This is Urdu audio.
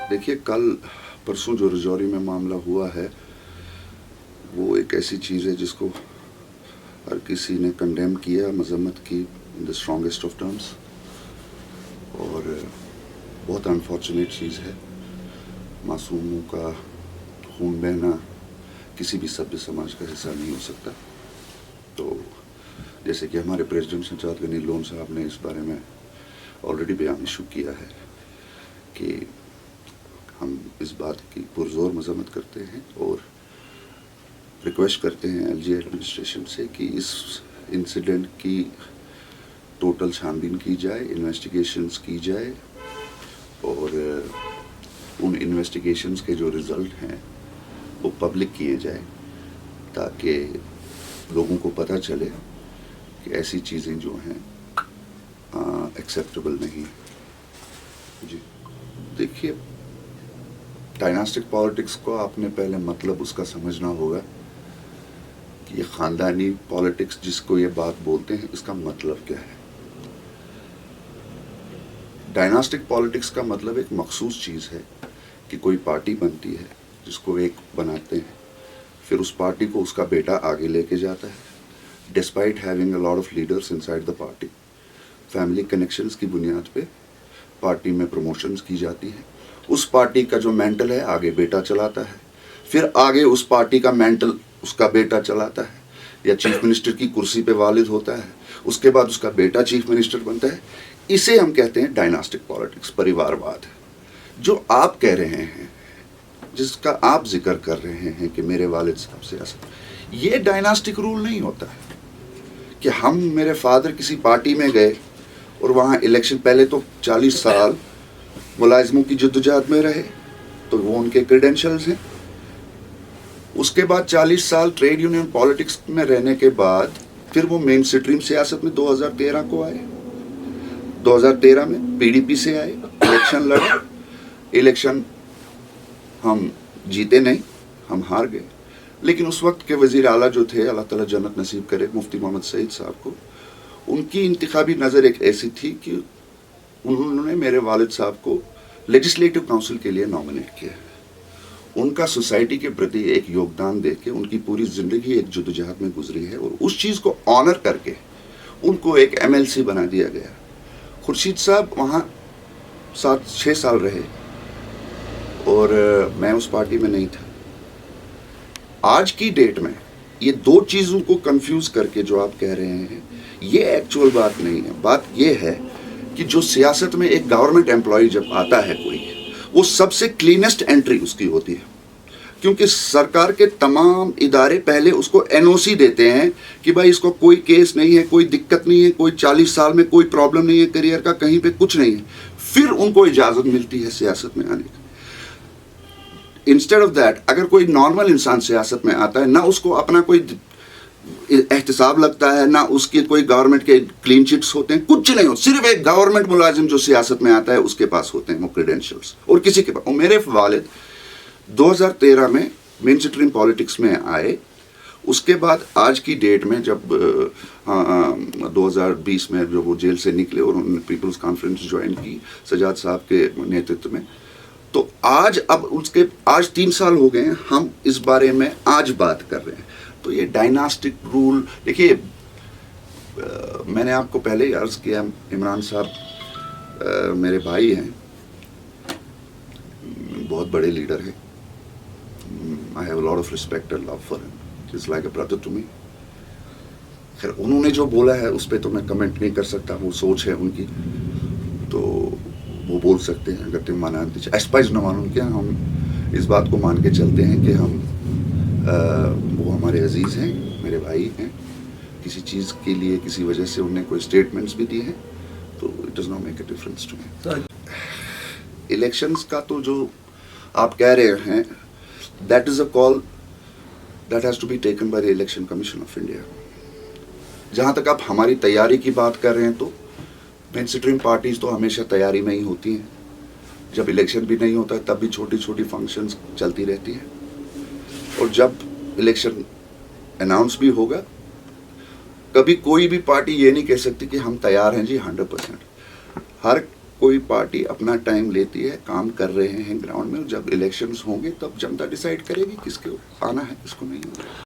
دیکھیے کل پرسوں جو رجوری میں معاملہ ہوا ہے وہ ایک ایسی چیز ہے جس کو ہر کسی نے کنڈیم کیا, مذمت کی ان دا اسٹرانگیسٹ آف ٹرمز, اور بہت انفارچونیٹ چیز ہے. معصوموں کا خون بہنا کسی بھی سبھی سماج کا حصہ نہیں ہو سکتا. تو جیسے کہ ہمارے پریزیڈنٹ سجاد غنی لون صاحب نے اس بارے میں آلریڈی بیان ایشو کیا ہے کہ ہم اس بات کی پرزور مذمت کرتے ہیں اور ریکویسٹ کرتے ہیں ایل جی ایڈمنسٹریشن سے کہ اس انسیڈنٹ کی ٹوٹل چھان بین کی جائے, انویسٹیگیشنز کی جائے, اور ان انویسٹیگیشنز کے جو رزلٹ ہیں وہ پبلک کیے جائیں تاکہ لوگوں کو پتہ چلے کہ ایسی چیزیں جو ہیں ایکسیپٹیبل نہیں. جی دیکھیے, ڈائناسٹک پالیٹکس کو آپ نے پہلے مطلب اس کا سمجھنا ہوگا کہ یہ خاندانی پالیٹکس جس کو یہ بات بولتے ہیں اس کا مطلب کیا ہے. ڈائناسٹک پالیٹکس کا مطلب ایک مخصوص چیز ہے کہ کوئی پارٹی بنتی ہے جس کو ایک بناتے ہیں, پھر اس پارٹی کو اس کا بیٹا آگے لے کے جاتا ہے despite having a lot of leaders inside the party. Family connections کی بنیاد پہ پارٹی میں پروموشنز کی جاتی ہیں. اس پارٹی کا جو مینٹل ہے آگے بیٹا چلاتا ہے, پھر آگے اس پارٹی کا مینٹل اس کا بیٹا چلاتا ہے, یا چیف منسٹر کی کرسی پہ والد ہوتا ہے, اس کے بعد اس کا بیٹا چیف منسٹر بنتا ہے. اسے ہم کہتے ہیں ڈائناسٹک پالیٹکس, پریوار واد. جو آپ کہہ رہے ہیں, جس کا آپ ذکر کر رہے ہیں کہ میرے والد صاحب سیاست, یہ ڈائناسٹک رول نہیں ہوتا ہے کہ ہم میرے فادر کسی پارٹی میں گئے اور وہاں الیکشن, پہلے تو 40 سال ملازموں کی جدوجہد میں رہے تو وہ ان کے کریڈینشلز ہیں. اس کے بعد 40 سال ٹریڈ یونین پالیٹکس میں رہنے کے بعد پھر وہ مین سٹریم سیاست میں 2013 کو آئے. 2013 میں پی ڈی پی سے آئے, الیکشن لڑے. الیکشن ہم جیتے نہیں, ہم ہار گئے. لیکن اس وقت کے وزیر اعلیٰ جو تھے, اللہ تعالیٰ جنت نصیب کرے, مفتی محمد سعید صاحب کو, ان کی انتخابی نظر ایک ایسی تھی کہ انہوں نے میرے والد صاحب کو لیجسلیٹو کاؤنسل کے لیے نامنیٹ کیا. ان کا سوسائٹی کے پرتی ایک یوگدان دے کے ان کی پوری زندگی ایک جدوجہد میں گزری ہے, اور اس چیز کو آنر کر کے ان کو ایک ایم ایل سی بنا دیا گیا. خورشید صاحب وہاں 6 سال رہے اور میں اس پارٹی میں نہیں تھا. آج کی ڈیٹ میں یہ دو چیزوں کو کنفیوز کر کے جو آپ کہہ رہے ہیں, یہ ایکچول بات نہیں ہے. بات یہ ہے کہ جو سیاست میں ایک گورنمنٹ امپلائی جب آتا ہے کوئی, وہ سب سے کلینسٹ انٹری اس کی ہوتی ہے, کیونکہ سرکار کے تمام ادارے پہلے اس کو این او سی دیتے ہیں کہ بھائی اس کو کوئی کیس نہیں ہے, کوئی دقت نہیں ہے, کوئی 40 سال میں کوئی پرابلم نہیں ہے, کیریئر کا کہیں پہ کچھ نہیں ہے. پھر ان کو اجازت ملتی ہے سیاست میں آنے کی. انسٹیڈ آف دیٹ, اگر کوئی نارمل انسان سیاست میں آتا ہے, نہ اس کو اپنا کوئی احتساب لگتا ہے, نہ اس کی کوئی گورنمنٹ کے کلین چٹس ہوتے ہیں, کچھ نہیں ہو. صرف ایک گورنمنٹ ملازم جو سیاست میں آتا ہے اس کے پاس ہوتے ہیں وہ کریڈینشلز, اور کسی کے پاس. اور میرے والد 2013 میں مین سٹریم پالیٹکس میں آئے. اس کے بعد آج کی ڈیٹ میں جب 2020 میں جب وہ جیل سے نکلے اور انہوں نے پیپلز کانفرنس جوائن کی سجاد صاحب کے نیترتو میں, تو آج 3 سال ہو گئے ہیں, ہم اس بارے میں آج بات کر رہے ہیں. تو یہ ڈائناسٹک رول, دیکھیے میں نے آپ کو پہلے ہی عرض کیا, عمران صاحب میرے بھائی ہیں, بہت بڑے لیڈر ہیں. I have a lot of respect and love for him. He's like a brother to me. خیر انہوں نے جو بولا ہے اس پہ تو میں کمنٹ نہیں کر سکتا, وہ سوچ ہے ان کی, تو وہ بول سکتے ہیں. اگر تم مانا ایسپائز نہ مانوں کیا, ہم اس بات کو مان کے چلتے ہیں کہ ہم وہ ہمارے عزیز ہیں, میرے بھائی ہیں. کسی چیز کے لیے کسی وجہ سے انہوں نے کوئی اسٹیٹمنٹس بھی دیے ہیں تو it does not make a difference to me. Elections کا تو جو آپ کہہ رہے ہیں, that is a call that has to be taken by the Election Commission of India. جہاں تک آپ ہماری تیاری کی بات کر رہے ہیں تو مین سٹریم پارٹیز تو ہمیشہ تیاری میں ہی ہوتی ہیں. جب الیکشن بھی نہیں ہوتا ہے تب بھی چھوٹی چھوٹی فنکشنز چلتی رہتی ہیں, اور جب الیکشن اناؤنس بھی ہوگا کبھی کوئی بھی پارٹی یہ نہیں کہہ سکتی کہ ہم تیار ہیں جی 100%. ہر کوئی پارٹی اپنا ٹائم لیتی ہے, کام کر رہے ہیں گراؤنڈ میں, جب الیکشنز ہوں گے تب جنتا ڈیسائیڈ کرے گی کس کو آنا ہے کس کو نہیں آنا ہے.